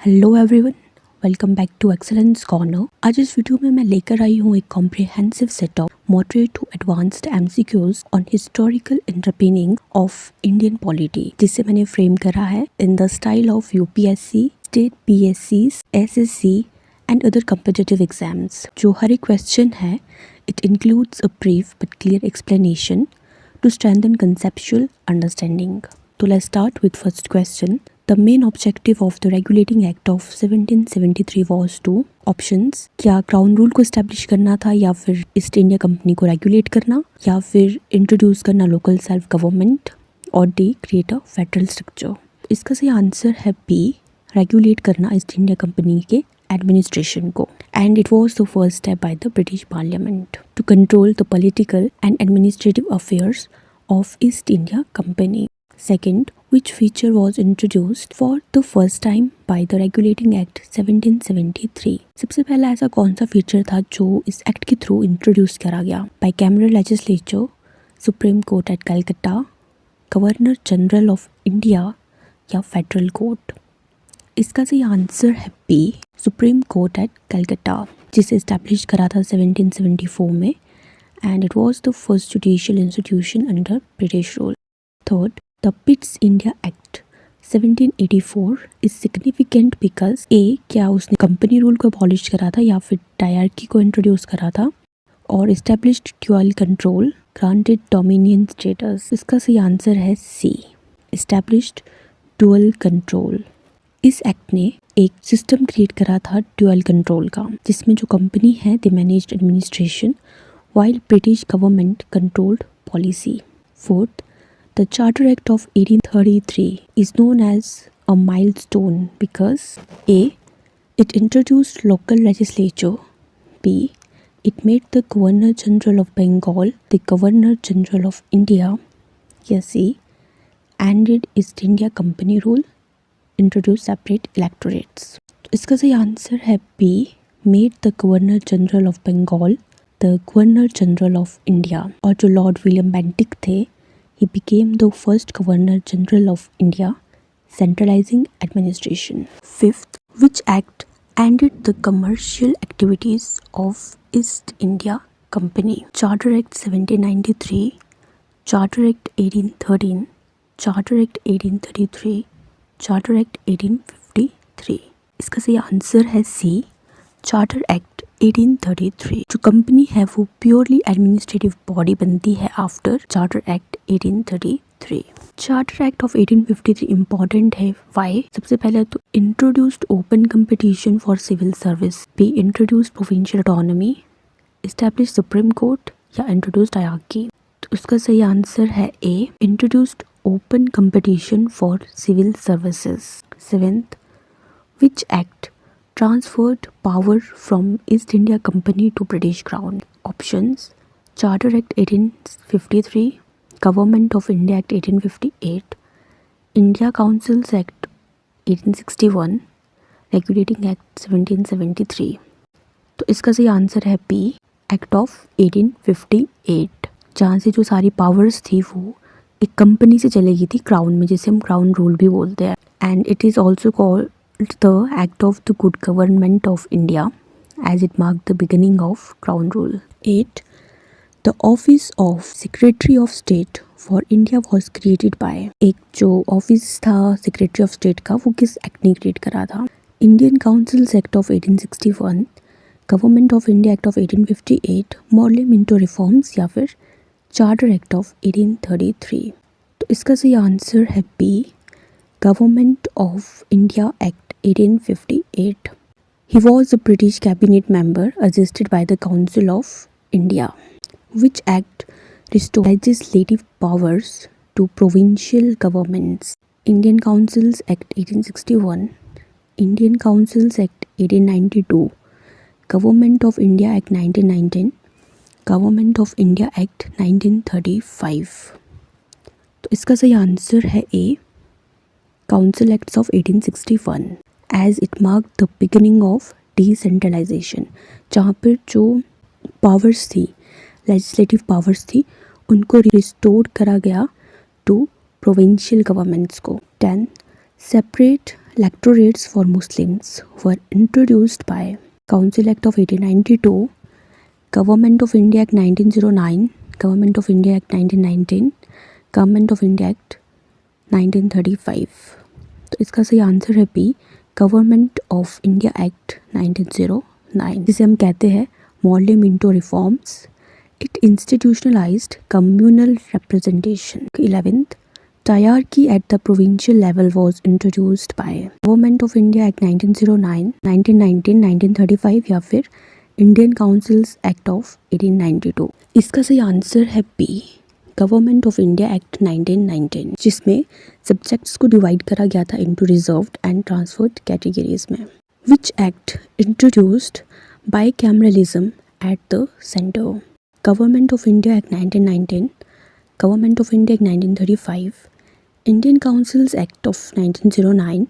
Hello everyone, welcome back to excellence corner. आज इस video में मैं लेकर आई हूँ एक comprehensive set of moderate to advanced MCQs on historical underpinning of Indian polity, जिसे मैंने फ्रेम करा है in the style of UPSC, state पीएससीज, SSC and other competitive exams. जो हर एक क्वेश्चन है, it includes a brief but clear explanation to strengthen conceptual understanding. So let's start with first question. The main objective of the Regulating Act of 1773 was to options. क्या crown rule को establish करना था, या फिर east India company को regulate करना, या फिर इंट्रोड्यूस करना लोकल सेल्फ गवर्नमेंट, और D create a federal structure. इसका सही आंसर है बी, रेगुलेट करना ईस्ट इंडिया कंपनी के administration को, and it was the first step by the British Parliament to control the political and administrative affairs of East India Company. Second, which feature was introduced for the first time by the Regulating Act 1773? सबसे पहला ऐसा कौन सा feature था जो इस act के through introduce करा गया? Bicameral legislature, Supreme Court at Calcutta, governor general of India या फेडरल कोर्ट? इसका सही आंसर है B, supreme court at Calcutta, जिसे इस्टेब्लिश करा था 1774 में, and it was the first judicial institution under British rule. Third, the Pitt's India act 1784 is significant because A, क्या उसने कंपनी रूल को अबॉलिश करा था या फिर डायरकी को इंट्रोड्यूस करा था, और established dual control, granted dominion status? इसका सही आंसर है सी, इस्टेब्लिश्ड ड्यूअल कंट्रोल। इस एक्ट ने एक सिस्टम क्रिएट करा था ड्यूअल कंट्रोल का, जिसमें जो कंपनी है they managed administration while British government controlled policy. Fourth, the charter act of 1833 is known as a milestone because A, it introduced local legislature, B, it made the governor general of Bengal the governor general of India, या C, ended east India company rule, introduce separate electorates? इसका सही answer है B, made the governor general of Bengal the governor general of India. और जो Lord William Bentinck थे, he became the first governor general of India, centralising administration. Fifth, which act ended the commercial activities of east India company? Charter act 1793, charter act 1813, charter act 1833, charter act 1853? इसका सही answer है सी, charter act 1833। जो company है वो purely administrative body बनती है after charter act 1833। Charter act of 1853 important है, why? सबसे पहले तो introduced open competition for civil service, B, introduced provincial autonomy, establish supreme court, या इंट्रोड्यूस्ड हायरार्की? तो उसका सही आंसर है A, introduced open competition for civil services. Seventh, which act transferred power from East India Company to British Crown? Options: Charter Act 1853, Government of India Act 1858, India Councils Act 1861, Regulating Act 1773? तो इसका सही answer है B, act of 1858, जहाँ से जो सारी powers थी वो एक कंपनी से चलेगी थी क्राउन में, जिसे हम क्राउन रूल भी बोलते हैं, and it is also called the act of the good government of India as it mark the beginning of crown rule. 8, the office of secretary of state for India was created by, एक जो office था secretary of state का, वो किस act ने create करा था? Indian councils act of 1861, government of India act of 1858, model Minto reforms, या फिर चार्टर एक्ट ऑफ 1833? तो इसका सही आंसर है B, government of India act 1858। He was a British cabinet member assisted by the council of India. Which act restored legislative powers to provincial governments? Indian councils act 1861, Indian councils act 1892, government of India act 1919, government of India act 1935? तो इसका सही answer है A, council acts of 1861, as it mark the beginning of decentralisation, जहाँ पर जो powers थी, legislative powers थी, उनको रिस्टोर करा गया टू प्रोविंशियल गवर्नमेंट्स को। 10, separate electorates for Muslims were introduced by Council Act of 1892, Government of India Act 1909, Government of India Act 1919, Government of India Act 1935। तो इसका सही आंसर है B, government of India act 1909, जिसे हम कहते हैं Morley Minto reforms. It institutionalized communal representation. 11th, Hierarchy at the provincial level was introduced by Government of India Act 1909, 1919, 1935 या फिर इंडियन काउंसिल्स एक्ट ऑफ 1892। इसका सही आंसर है B, government of India act 1919, जिसमें सब्जेक्ट्स को divide करा गया था into reserved and transferred categories में। Which act introduced bicameralism at the centre? Government of India act 1919, government of India act 1935, Indian councils act of 1909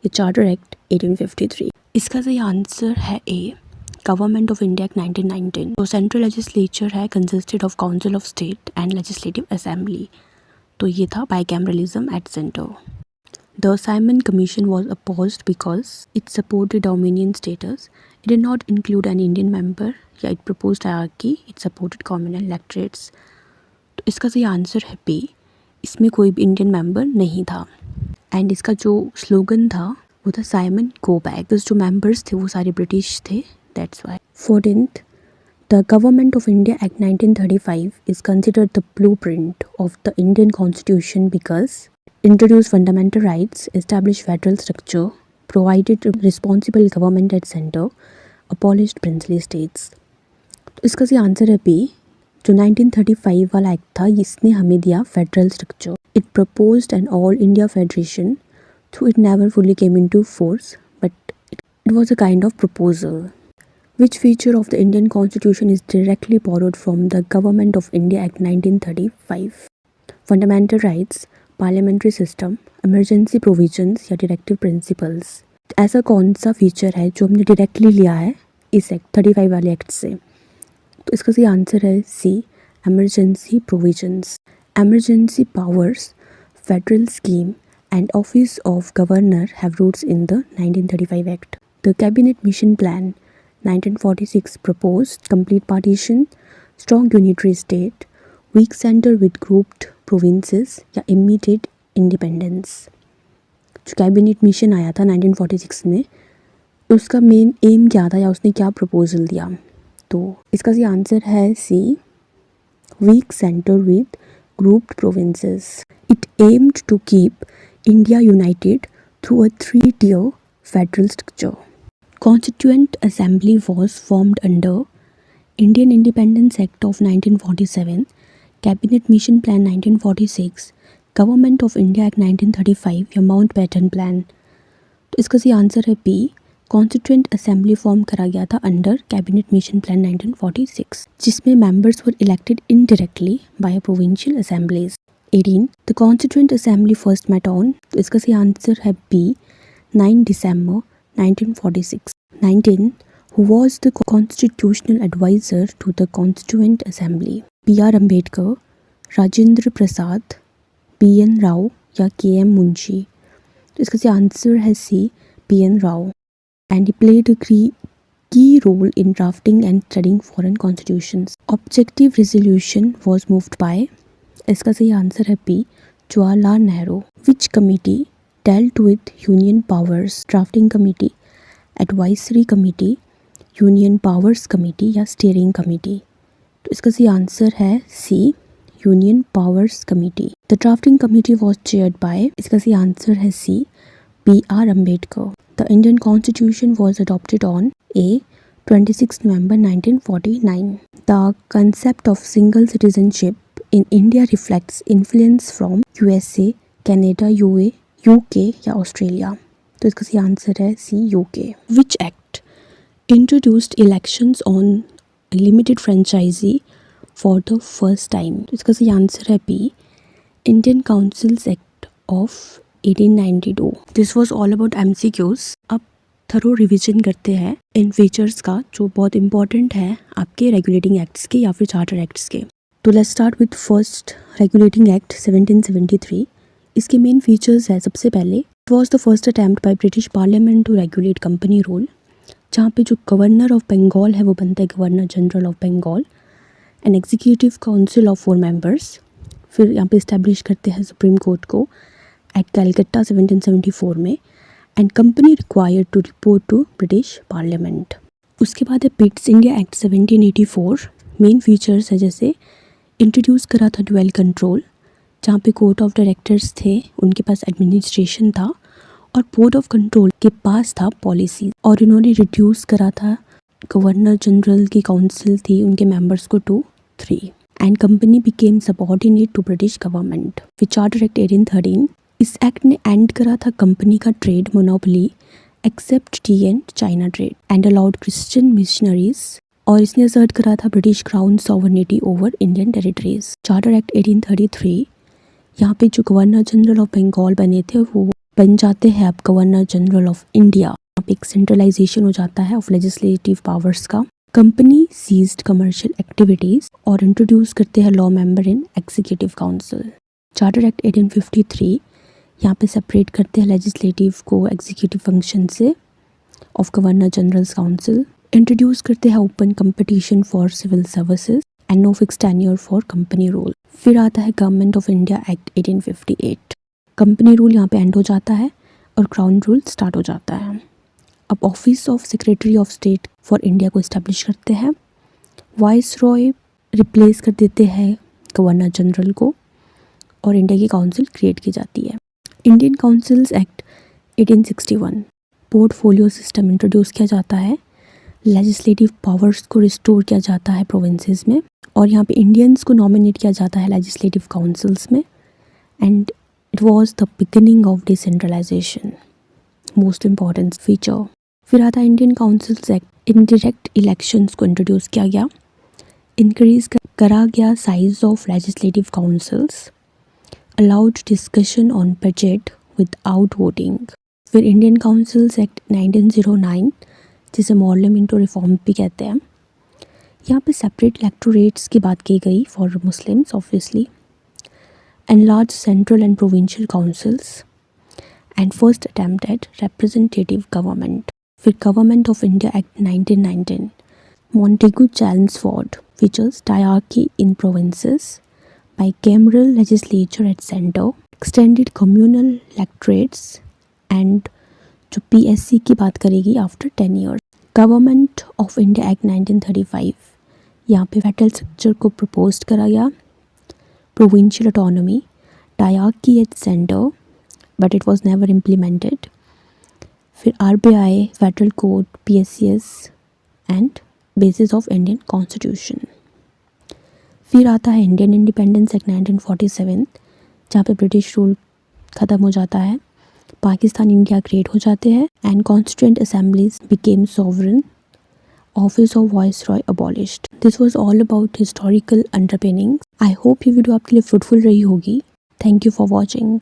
या charter act 1853। इसका सही answer है A, government of India act 1919। तो central legislature है consisted of council of state and legislative assembly. तो ये था bicameralism at centre. The Simon commission was opposed because it supported dominion status, it did not include an Indian member, या it proposed hierarchy, it supported communal electorates. तो इसका सही answer है B, इसमें कोई भी इंडियन मेंबर नहीं था। एंड इसका जो स्लोगन था वो था साइमन गो बैक। जो मेंबर्स थे वो सारे ब्रिटिश थे, that's why. 14th, the government of India act 1935 is considered the blueprint of the Indian constitution because introduced fundamental rights, established federal structure, provided responsible government at center, abolished princely states। तो इसका सही answer है B, जो 1935 वाला act था इसने हमें दिया federal structure. It proposed an all India federation, though it never fully came into force but it was a kind of proposal. Which feature of the Indian Constitution is directly borrowed from the Government of India Act 1935? Fundamental rights, parliamentary system, emergency provisions या directive principles। ऐसा कौन सा feature है जो हमने directly लिया है इस एक्ट 35 वाले एक्ट से? तो इसका सही आंसर है सी, emergency provisions। Emergency powers, federal scheme and office of governor have roots in the 1935 act। The cabinet mission plan 1946 proposed complete partition, strong unitary state, weak center with grouped provinces या immediate independence। जो cabinet mission आया था 1946 में, उसका main M क्या था या उसने क्या प्रपोजल दिया? तो इसका सही आंसर है C, weak centre with grouped provinces. It aimed to keep India united through a 3-tier federal structure. Constituent Assembly was formed under Indian Independence Act of 1947, Cabinet Mission Plan 1946, Government of India Act 1935 या Mountbatten Plan। तो इसका सही answer है B, constituent assembly form करा गया था under cabinet mission plan 1946, जिसमें members were elected indirectly by provincial assemblies. 18, the constituent assembly first met on. तो इसका सही आंसर है B, 9 December 1946। 19, who was the constitutional advisor to the Constituent Assembly? B.R. Ambedkar, Rajendra Prasad, B.N. Rao या K.M. Munshi। तो इसका सही answer है सी, B.N. Rao, and he played a key role in drafting and studying foreign constitutions। Objective resolution was moved by, इसका सही answer है B, Jawaharlal Nehru। Which committee dealt with union powers? Drafting committee, advisory committee, union powers committee या steering committee। तो इसका सही answer है सी, union powers committee। The drafting committee was chaired by, इसका सही आंसर है सी, B.R. Ambedkar। The Indian Constitution was adopted on A, 26 November 1949। The concept of single citizenship in India reflects influence from USA, Canada, UK या Australia. तो इसका सही answer है C, UK. Which act introduced elections on limited franchise for the first time? तो इसका सही answer है B, Indian councils act of 1892। This was all about MCQs। अब थरो रिविजन करते हैं इन फीचर्स का जो बहुत इंपॉर्टेंट है आपके रेगुलेटिंग एक्ट्स के या फिर चार्टर एक्ट्स के। तो let's start with first regulating act 1773। इसके मेन फीचर्स है, सबसे पहले It was the first attempt by British Parliament to regulate company rule, जहाँ पे जो गवर्नर ऑफ बंगाल है वो बनता है governor general of Bengal, an executive council of 4 members. फिर यहाँ पे इस्टेब्लिश करते हैं सुप्रीम कोर्ट को एट कैलकट्टा 1774 में, and company required to report to British parliament. उसके बाद है Pitt's India act 1784। Main features है जैसे इंट्रोड्यूस करा था ड्यूअल कंट्रोल, जहाँ पे कोर्ट ऑफ डायरेक्टर्स थे, उनके पास एडमिनिस्ट्रेशन था और बोर्ड ऑफ कंट्रोल के पास था पॉलिसी, और इन्होंने रिड्यूस करा था गवर्नर जनरल की काउंसिल थी उनके मेंबर्स को to 3, and company became subordinate to British government. फिर चार्टर एक्ट 1813, इस एक्ट ने एंड करा था कंपनी का trade monopoly except tea and China trade, and allowed Christian missionaries, और इसने असर्ट करा था British crown sovereignty over Indian territories. Charter act 1833, यहाँ पे जो गवर्नर जनरल ऑफ बंगाल बने थे वो बन जाते हैं अब गवर्नर जनरल ऑफ इंडिया। यहाँ पे एक सेंट्रलाइजेशन हो जाता है ऑफ लेजिस्लेटिव पावर्स का। कंपनी सीज्ड कमर्शियल एक्टिविटीज और इंट्रोड्यूस करते हैं law member in executive council. Charter act 1853, यहाँ पे सेपरेट करते हैं लेजिस्लेटिव को एग्जीक्यूटिव फंक्शन से of governor general's council. Introduce करते हैं open competition for civil services and no fix tenure for company rule. फिर आता है government of India act 1858। Company rule यहाँ पे एंड हो जाता है और क्राउन रूल स्टार्ट हो जाता है। अब office of secretary of state for India को इस्टेब्लिश करते हैं। वाइस रॉय रिप्लेस कर देते हैं गवर्नर जनरल को और इंडिया की काउंसिल क्रिएट की जाती है। Indian councils act 1861, portfolio system introduce किया जाता है। लेजिस्लेटिव पावर्स को रिस्टोर किया जाता है प्रोविंसेस में, और यहाँ पे इंडियंस को नॉमिनेट किया जाता है लेजिस्लेटिव काउंसिल्स में, and it was the beginning of decentralization, most important feature. फिर आता है Indian councils act, indirect elections को इंट्रोड्यूस किया गया। इंक्रीज करा गया size of legislative councils, allowed discussion on budget without voting. फिर इंडियन काउंसिल्स एक्ट 1909, जिसे पार्लियामेंट रिफॉर्म भी कहते हैं, यहाँ पे सेपरेट इलेक्टोरेट्स की बात की गई for Muslims obviously, enlarge central and provincial councils, and first attempt at representative government. फिर government of India act 1919, Montagu Chelmsford features diarchy in provinces, bicameral legislature at center, extended communal electorates, and जो PSC की बात करेगी after 10 years. Government of India act 1935, यहाँ पे federal structure को propose करा गया। Provincial autonomy, diarchy at centre, but it was never implemented. फिर RBI, federal code, PSCS and basis of Indian constitution. फिर आता है इंडियन इंडिपेंडेंस एक्ट 1947, जहाँ पे ब्रिटिश रूल ख़त्म हो जाता है, पाकिस्तान इंडिया क्रिएट हो जाते हैं, and constituent assemblies became sovereign, office of viceroy abolished. This was all about historical underpinning. I hope ये वीडियो आपके लिए फ्रूटफुल रही होगी। Thank you for watching.